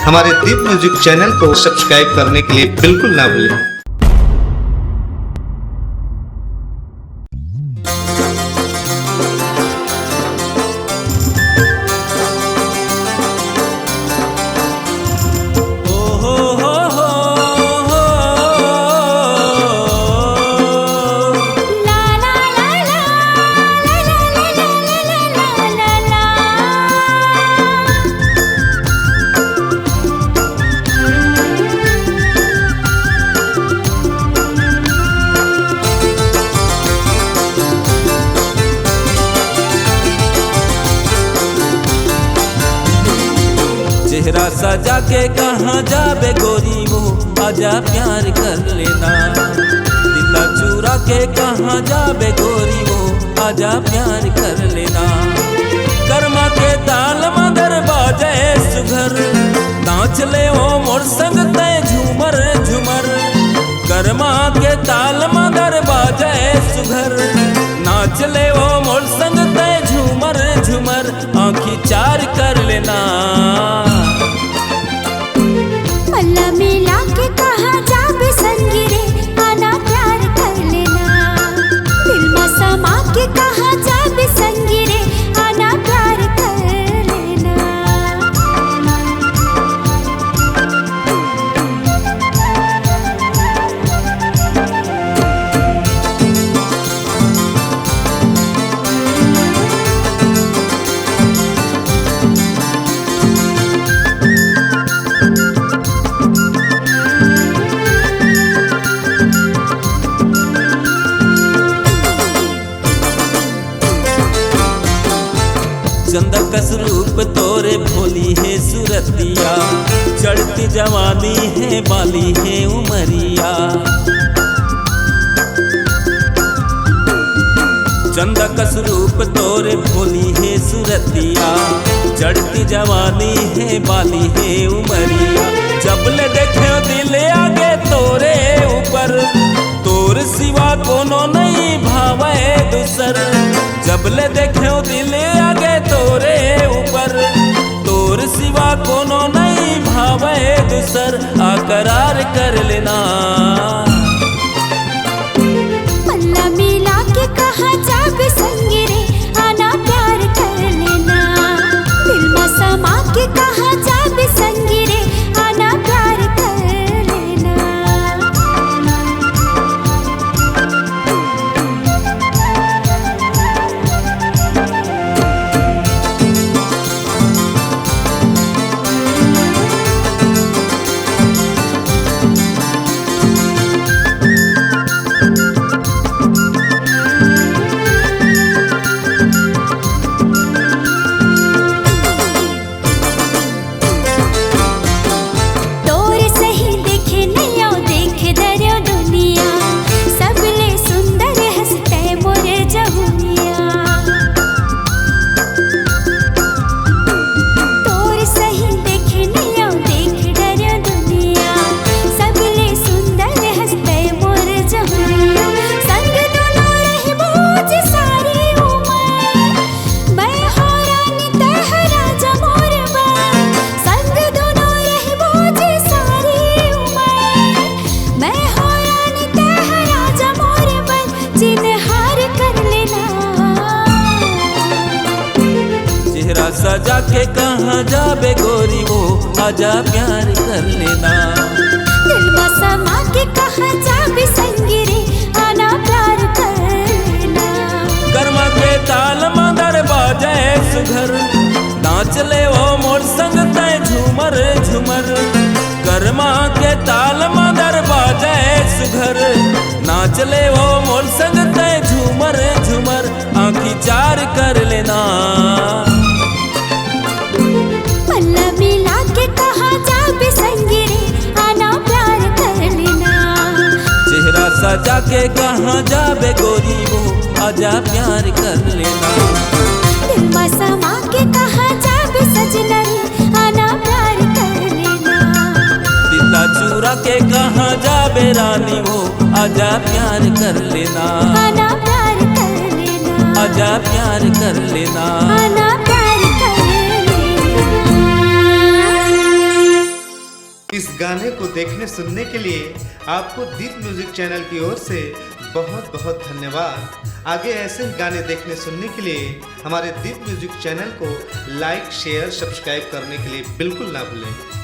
हमारे दीप music channel को subscribe करने के लिए बिल्कुल ना भूलें। चेहरा सजा के कहाँ जाबे गोरी वो आजा प्यार कर लेना। दिला चूरा के कहाँ जाबे गोरी वो आजा प्यार कर लेना। कर्मा के ताल मदर बाजे सुघर नाच ले ओ मोर संग तय झूमर झूमर। कर्मा के ताल मदर बाजे सुघर नाच ले ओ मोर संग तय झूमर झूमर। आँखी चार कर लेना। पल्ला मिला के कहाँ जाबे संगी रे आना प्यार कर लेना। दिल में समा के कहाँ जाबे संगी रे आना प्यार कर लेना। चंदा कस रूप तोरे भोली है सूरतिया। चढ़ती जवानी है बाली है उमरिया। चंदा कस रूप तोरे भोली है सूरतिया। चढ़ती जवानी है बाली है उमरिया। जब ले देखे दिल आगे तोरे ऊपर तोर सिवा कोनो नहीं भावे दूसर। जब ले देखे दिल आगे तोरे ऊपर तोर सिवा कोनो नहीं भावे दूसर। आकरार कर लेना। पल्ला मिला के कहाँ जाबे संगी रे आना प्यार कर लेना। दिल में समा के कहाँ जाबे संगी रे आना प्यार कर लेना। चेहरा सजा के कहाँ जाबे गोरी वो आजा प्यार कर लेना। दिल में समा के कहाँ जाबे संगी रे आना प्यार कर लेना। कर्मा के ताल मदर बाजे सुघर नाच ले वो मोर संग तय झूमर झूमर। कर्मा के ताल मदर बाजे सुघर नाच ले वो मोर संग तय झूमर झूमर। आँखी चार कर लेना। पल्ला मिला के कहाँ जाबे संगी रे आना प्यार कर लेना। चेहरा सजा के कहाँ जाबे गोरी वो आजा प्यार कर लेना। दिल में समा के कहाँ जाबे सजना रे आना प्यार कर लेना। दिला चूरा के कहाँ जाबे रानी वो आजा प्यार कर लेना। आना प्यार कर लेना। आजा प्यार कर लेना। आना प्यार कर लेना। इस गाने को देखने सुनने के लिए आपको दीप म्यूजिक चैनल की ओर से बहुत बहुत धन्यवाद। आगे ऐसे ही गाने देखने सुनने के लिए हमारे दीप म्यूजिक चैनल को लाइक शेयर सब्सक्राइब करने के लिए बिल्कुल ना भूलें।